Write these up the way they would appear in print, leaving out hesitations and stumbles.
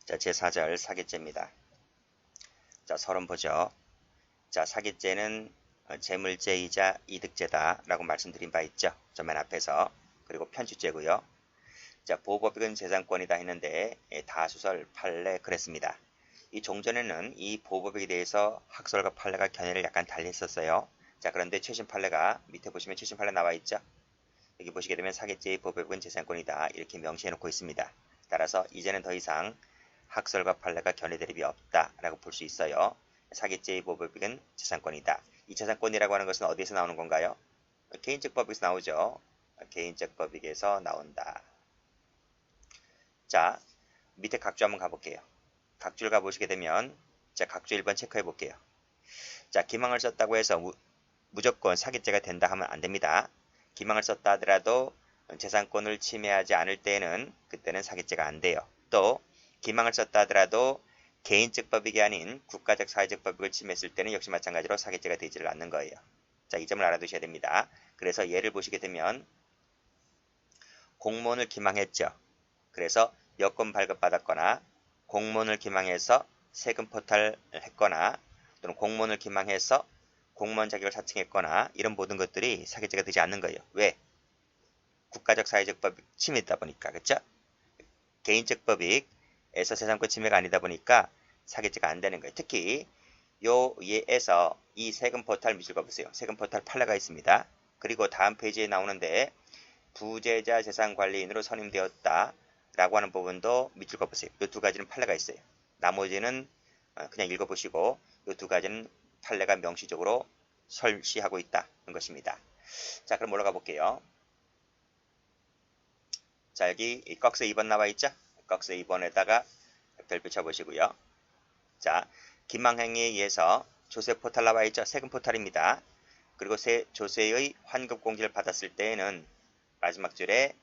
자, 제4절 사기죄입니다. 자, 서론 보죠. 자, 사기죄는 재물죄이자 이득죄다 라고 말씀드린 바 있죠. 저 맨 앞에서. 그리고 편취죄고요. 자, 보호법익은 재산권이다 했는데 다수설, 판례 그랬습니다. 이 종전에는 이 보호법익에 대해서 학설과 판례가 견해를 약간 달리 했었어요. 자, 그런데 최신 판례가 밑에 보시면 최신 판례 나와 있죠. 여기 보시게 되면 사기죄의 보호법익은 재산권이다 이렇게 명시해 놓고 있습니다. 따라서 이제는 더 이상 학설과 판례가 견해 대립이 없다라고 볼 수 있어요. 사기죄의 보호법익은 재산권이다. 이 재산권이라고 하는 것은 어디에서 나오는 건가요? 개인적 법익에서 나오죠. 개인적 법익에서 나온다. 자, 밑에 각주 한번 가볼게요. 각주를 가보시게 되면 자, 각주 1번 체크해 볼게요. 자, 기망을 썼다고 해서 무조건 사기죄가 된다 하면 안 됩니다. 기망을 썼다 하더라도 재산권을 침해하지 않을 때에는 그때는 사기죄가 안 돼요. 또 기망을 썼다 하더라도 개인적 법익이 아닌 국가적 사회적 법익을 침해했을 때는 역시 마찬가지로 사기죄가 되지를 않는 거예요. 자, 이 점을 알아두셔야 됩니다. 그래서 예를 보시게 되면 공무원을 기망했죠. 그래서 여권 발급받았거나 공무원을 기망해서 세금 포탈을 했거나 또는 공무원을 기망해서 공무원 자격을 사칭했거나 이런 모든 것들이 사기죄가 되지 않는 거예요. 왜? 국가적 사회적 법익 침해다 보니까. 그렇죠? 개인적 법익에서 재산권 침해가 아니다 보니까 사기죄가 안 되는 거예요. 특히 요 예에서 이 세금 포탈 밑줄 그어보세요. 세금 포탈 판례가 있습니다. 그리고 다음 페이지에 나오는데 부재자 재산관리인으로 선임되었다 라고 하는 부분도 밑줄 그어보세요. 이 두 가지는 판례가 있어요. 나머지는 그냥 읽어보시고 이 두 가지는 판례가 명시적으로 설시하고 있다는 것입니다. 자, 그럼 올라가 볼게요. 자, 여기 꺽쇠 2번 나와 있죠? 꺽쇠 2번에다가 별표 쳐보시고요. 자, 기망행위에 의해서 조세 포탈 나와 있죠? 세금 포탈입니다. 그리고 조세의 환급 공지를 받았을 때에는 마지막 줄에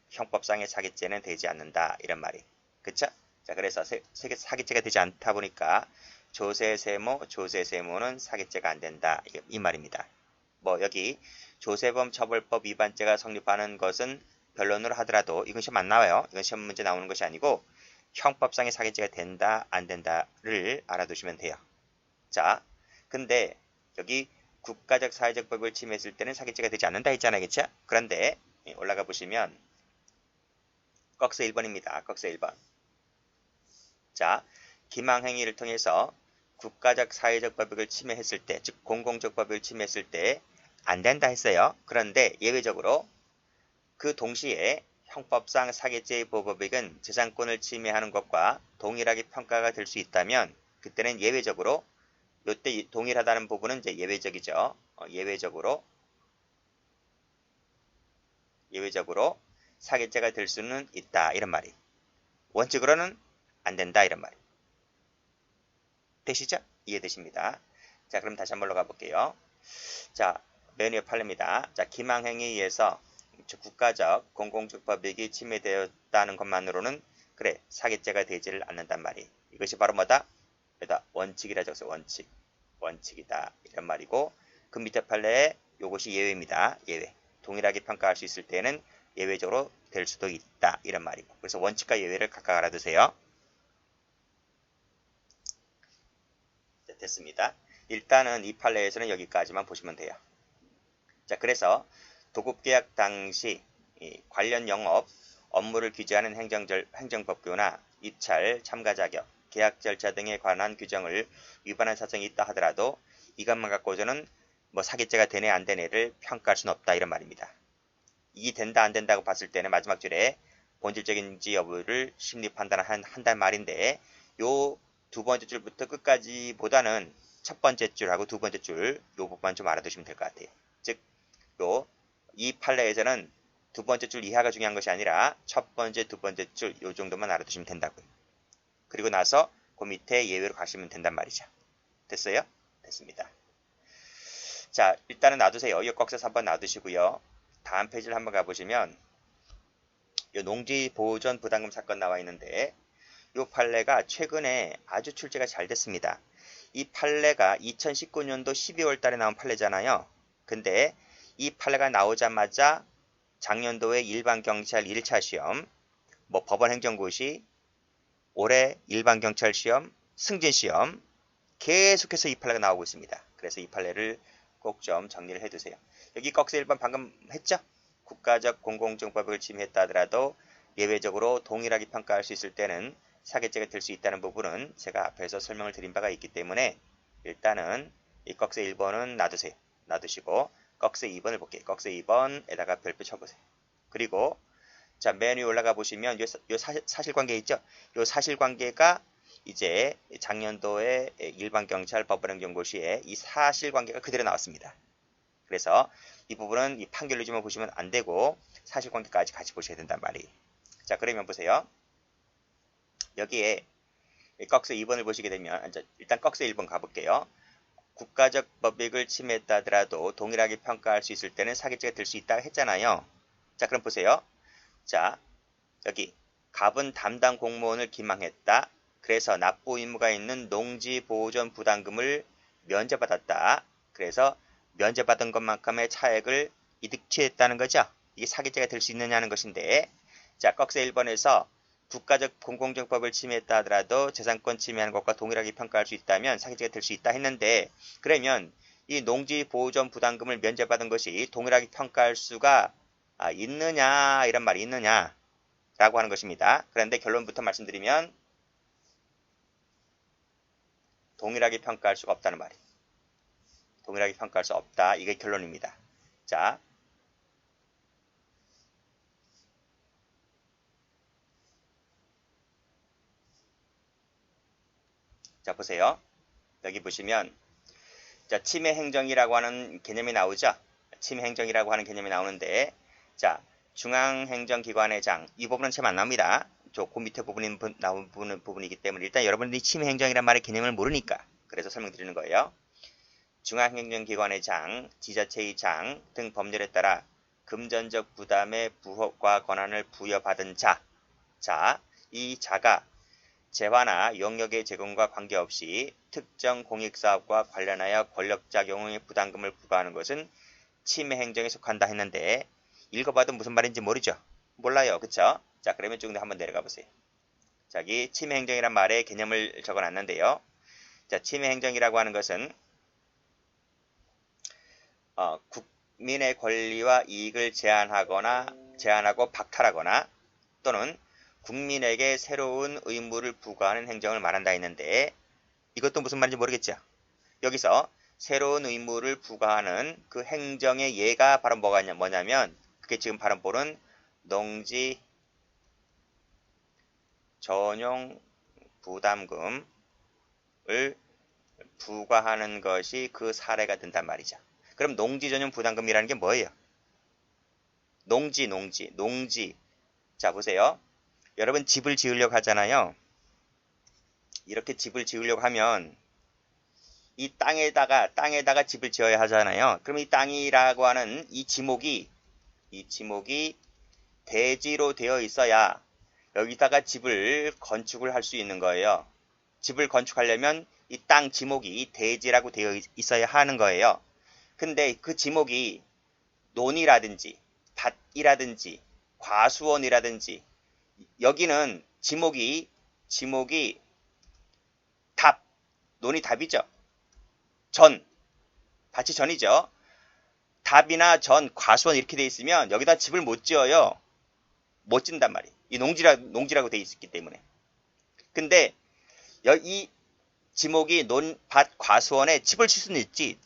형법상의 사기죄는 되지 않는다 이런 말이. 그쵸? 자, 그래서 사기죄가 되지 않다 보니까 조세세모는 사기죄가 안 된다 이 말입니다. 뭐 여기 조세범 처벌법 위반죄가 성립하는 것은 변론으로 하더라도 이건 시험 안 나와요. 이건 시험 문제 나오는 것이 아니고 형법상의 사기죄가 된다 안 된다를 알아두시면 돼요. 자, 근데 여기 국가적 사회적 법을 침해했을 때는 사기죄가 되지 않는다 했잖아요. 그쵸? 그런데 올라가 보시면 꺽쇠 1번입니다. 꺽쇠 1번. 자, 기망행위를 통해서 국가적 사회적 법익을 침해했을 때, 즉 공공적 법익을 침해했을 때 안 된다 했어요. 그런데 예외적으로 그 동시에 형법상 사기죄의 보호법익은 재산권을 침해하는 것과 동일하게 평가가 될 수 있다면 그때는 예외적으로 이때 동일하다는 부분은 이제 예외적이죠. 예외적으로 사기죄가 될 수는 있다 이런 말이. 원칙으로는 안 된다 이런 말이. 되시죠? 이해되십니다. 자, 그럼 다시 한번 올라가 볼게요. 자, 맨 위에 판례입니다. 자, 기망행위에 의해서 국가적 공공적 법익이 침해되었다는 것만으로는 그래 사기죄가 되지를 않는단 말이. 이것이 바로 뭐다? 여기다 원칙이라 적어서 원칙이다 이런 말이고 그 밑에 판례에 이것이 예외입니다. 예외. 동일하게 평가할 수 있을 때는 예외적으로 될 수도 있다 이런 말이고. 그래서 원칙과 예외를 각각 알아두세요. 자, 됐습니다. 일단은 이 판례에서는 여기까지만 보시면 돼요. 자, 그래서 도급계약 당시 관련 영업, 업무를 규제하는 행정법규나 입찰, 참가 자격, 계약 절차 등에 관한 규정을 위반한 사정이 있다 하더라도 이것만 갖고서는 뭐 사기죄가 되네 안 되네를 평가할 수는 없다 이런 말입니다. 이 된다 안 된다고 봤을 때는 마지막 줄에 본질적인지 여부를 심리 판단한다는 말인데 요 두 번째 줄부터 끝까지보다는 첫 번째 줄하고 두 번째 줄 요 부분만 좀 알아두시면 될 것 같아요. 즉 이 판례에서는 두 번째 줄 이하가 중요한 것이 아니라 첫 번째, 두 번째 줄 요 정도만 알아두시면 된다고요. 그리고 나서 그 밑에 예외로 가시면 된단 말이죠. 됐어요? 됐습니다. 자, 일단은 놔두세요. 이 꺽쇠 3번 놔두시고요. 다음 페이지를 한번 가보시면 이 농지보존 부담금 사건 나와 있는데 이 판례가 최근에 아주 출제가 잘 됐습니다. 이 판례가 2019년도 12월 달에 나온 판례잖아요. 근데 이 판례가 나오자마자 작년도에 일반경찰 1차 시험, 뭐 법원행정고시, 올해 일반경찰 시험, 승진 시험 계속해서 이 판례가 나오고 있습니다. 그래서 이 판례를 꼭 좀 정리를 해두세요. 여기 꺽쇠 1번 방금 했죠? 국가적 공공정법을 침해했다 하더라도 예외적으로 동일하게 평가할 수 있을 때는 사기죄가 될 수 있다는 부분은 제가 앞에서 설명을 드린 바가 있기 때문에 일단은 이 꺽쇠 1번은 놔두세요. 놔두시고 꺽쇠 2번을 볼게요. 꺽쇠 2번에다가 별표 쳐보세요. 그리고 자, 맨 위에 올라가 보시면 요 사실관계 있죠? 요 사실관계가 이제 작년도에 일반경찰 법원행정고시에 이 사실관계가 그대로 나왔습니다. 그래서 이 부분은 이 판결 유지만 보시면 안 되고 사실관계까지 같이 보셔야 된단 말이에요. 자, 그러면 보세요. 여기에 꺽쇠 2번을 보시게 되면 일단 꺽쇠 1번 가볼게요. 국가적 법익을 침해했다 하더라도 동일하게 평가할 수 있을 때는 사기죄가 될 수 있다고 했잖아요. 자, 그럼 보세요. 자, 여기 갑은 담당 공무원을 기망했다. 그래서 납부 의무가 있는 농지보존 부담금을 면제받았다. 그래서 면제받은 것만큼의 차액을 이득 취했다는 거죠. 이게 사기죄가 될 수 있느냐는 것인데, 자, 꺽쇠 1번에서 국가적 공공정법을 침해했다 하더라도 재산권 침해하는 것과 동일하게 평가할 수 있다면 사기죄가 될 수 있다 했는데, 그러면 이 농지보존 부담금을 면제받은 것이 동일하게 평가할 수가 있느냐, 이런 말이 있느냐 라고 하는 것입니다. 그런데 결론부터 말씀드리면 동일하게 평가할 수가 없다는 말이에요. 동일하게 평가할 수 없다. 이게 결론입니다. 자, 보세요. 여기 보시면 자, 침해행정이라고 하는 개념이 나오죠. 침해행정이라고 하는 개념이 나오는데, 자, 중앙행정기관의 장, 이 부분은 참 안 나옵니다. 그 밑에 부분이 나오는 부분이기 때문에 일단 여러분들이 침해행정이란 말의 개념을 모르니까 그래서 설명드리는 거예요. 중앙행정기관의 장, 지자체의 장 등 법률에 따라 금전적 부담의 부과 권한을 부여받은 자, 이 자가 재화나 영역의 제공과 관계없이 특정 공익사업과 관련하여 권력작용의 부담금을 부과하는 것은 침해행정에 속한다 했는데, 읽어봐도 무슨 말인지 모르죠? 몰라요. 그쵸? 자, 그러면 쭉 한번 내려가 보세요. 자, 여기 침해행정이란 말의 개념을 적어놨는데요. 자, 침해행정이라고 하는 것은 국민의 권리와 이익을 제한하고 박탈하거나 또는 국민에게 새로운 의무를 부과하는 행정을 말한다 했는데, 이것도 무슨 말인지 모르겠죠? 여기서 새로운 의무를 부과하는 그 행정의 예가 바로 뭐냐면 그게 지금 바로 보는 농지 전용 부담금을 부과하는 것이 그 사례가 된단 말이죠. 그럼 농지 전용 부담금이라는 게 뭐예요? 농지. 자, 보세요. 여러분 집을 지으려고 하잖아요. 이렇게 집을 지으려고 하면 이 땅에다가 집을 지어야 하잖아요. 그럼 이 땅이라고 하는 이 지목이 대지로 되어 있어야 여기다가 집을 건축을 할 수 있는 거예요. 집을 건축하려면 이 땅 지목이 대지라고 되어 있어야 하는 거예요. 근데 그 지목이 논이라든지 밭이라든지 과수원이라든지 여기는 지목이 논이 답이죠. 밭이 전이죠. 답이나 전, 과수원 이렇게 돼 있으면 여기다 집을 못 지어요. 못 짓는단 말이에요. 이 농지라고 돼 있기 때문에. 근데 이 지목이 논, 밭, 과수원에 집을 칠 수는 있지.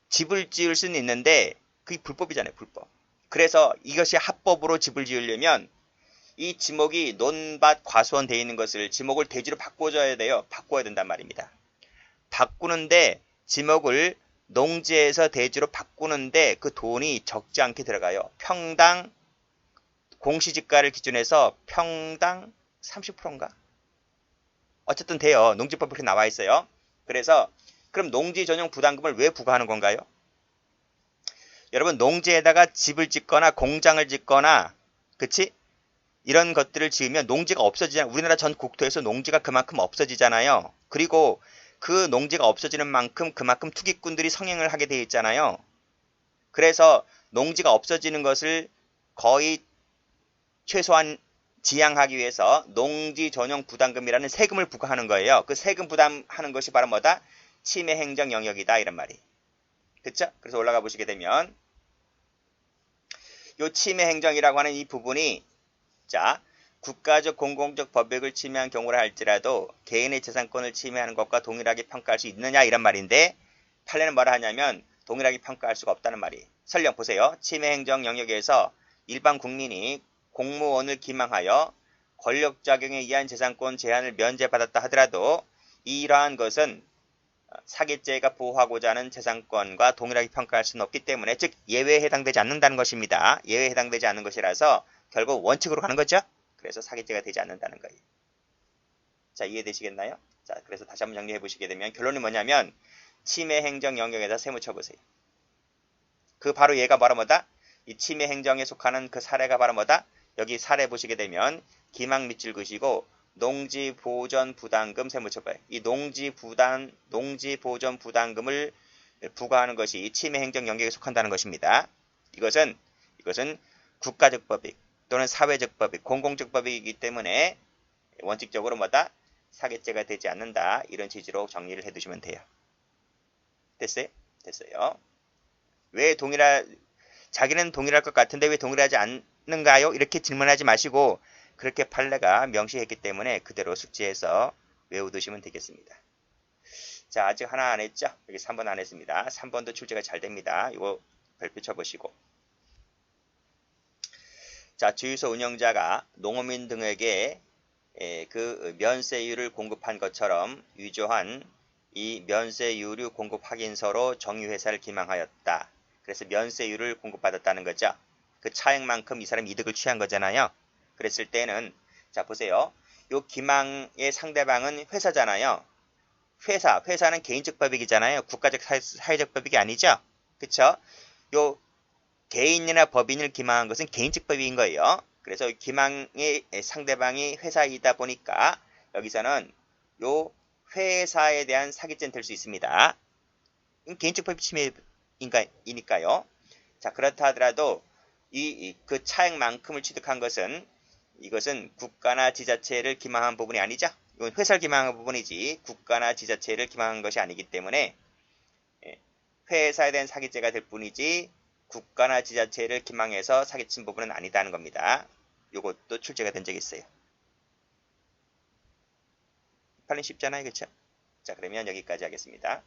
집을 지을 수는 있는데 그게 불법이잖아요. 불법. 그래서 이것이 합법으로 집을 지으려면 이 지목이 논, 밭, 과수원 돼 있는 것을 지목을 대지로 바꿔줘야 돼요. 바꿔야 된단 말입니다. 바꾸는데 지목을 농지에서 대지로 바꾸는데 그 돈이 적지 않게 들어가요. 평당 공시지가를 기준해서 평당 30%인가? 어쨌든 돼요. 농지법에 그렇게 나와 있어요. 그래서 그럼 농지 전용 부담금을 왜 부과하는 건가요? 여러분 농지에다가 집을 짓거나 공장을 짓거나 그치? 이런 것들을 지으면 농지가 없어지잖아요. 우리나라 전 국토에서 농지가 그만큼 없어지잖아요. 그리고 그 농지가 없어지는 만큼 그만큼 투기꾼들이 성행을 하게 되어 있잖아요. 그래서 농지가 없어지는 것을 거의 최소한 지양하기 위해서 농지 전용 부담금이라는 세금을 부과하는 거예요. 그 세금 부담하는 것이 바로 뭐다? 침해 행정 영역이다 이런 말이. 그쵸? 그래서 올라가 보시게 되면 요 침해 행정이라고 하는 이 부분이 자 국가적 공공적 법익을 침해한 경우라 할지라도 개인의 재산권을 침해하는 것과 동일하게 평가할 수 있느냐 이런 말인데 판례는 뭐라 하냐면 동일하게 평가할 수가 없다는 말이. 설령 보세요. 침해 행정 영역에서 일반 국민이 공무원을 기망하여 권력작용에 의한 재산권 제한을 면제받았다 하더라도 이러한 것은 사기죄가 보호하고자 하는 재산권과 동일하게 평가할 수는 없기 때문에 즉 예외에 해당되지 않는다는 것입니다. 예외에 해당되지 않는 것이라서 결국 원칙으로 가는 거죠. 그래서 사기죄가 되지 않는다는 거예요. 자, 이해되시겠나요? 자, 그래서 다시 한번 정리해 보시게 되면 결론이 뭐냐면 침해 행정 영역에다 세무 쳐보세요. 그 바로 얘가 바로 뭐다? 이 침해 행정에 속하는 그 사례가 바로 뭐다? 여기 사례 보시게 되면 기망 밑줄 그시고 농지 보전 부담금 세무 쳐봐요. 이 농지 보전 부담금을 부과하는 것이 침해 행정 영역에 속한다는 것입니다. 이것은 국가적 법익 또는 사회적 법익, 공공적 법익이기 때문에 원칙적으로 뭐다? 사기죄가 되지 않는다. 이런 취지로 정리를 해두시면 돼요. 됐어요? 됐어요. 왜 자기는 동일할 것 같은데 왜 동일하지 않는가요? 이렇게 질문하지 마시고 그렇게 판례가 명시했기 때문에 그대로 숙지해서 외워두시면 되겠습니다. 자, 아직 하나 안 했죠? 여기 3번 안 했습니다. 3번도 출제가 잘 됩니다. 이거 별표 쳐보시고. 자, 주유소 운영자가 농어민 등에게 그 면세율을 공급한 것처럼 위조한 이 면세율 공급 확인서로 정유회사를 기망하였다. 그래서 면세율을 공급받았다는 거죠. 그 차액만큼 이 사람이 이득을 취한 거잖아요. 그랬을 때는 자 보세요. 요 기망의 상대방은 회사잖아요. 회사는 개인적 법익이잖아요. 국가적 사회적 법익이 아니죠. 그쵸? 요 개인이나 법인을 기망한 것은 개인적 법익인 거예요. 그래서 기망의 상대방이 회사이다 보니까 여기서는 요 회사에 대한 사기죄는 될 수 있습니다. 개인적 법익 침해이니까요. 자, 그렇다 하더라도 그 차액만큼을 취득한 것은 이것은 국가나 지자체를 기망한 부분이 아니죠. 이건 회사를 기망한 부분이지 국가나 지자체를 기망한 것이 아니기 때문에 회사에 대한 사기죄가 될 뿐이지 국가나 지자체를 기망해서 사기친 부분은 아니다는 겁니다. 이것도 출제가 된 적이 있어요. 판례 쉽잖아요. 그렇죠? 자, 그러면 여기까지 하겠습니다.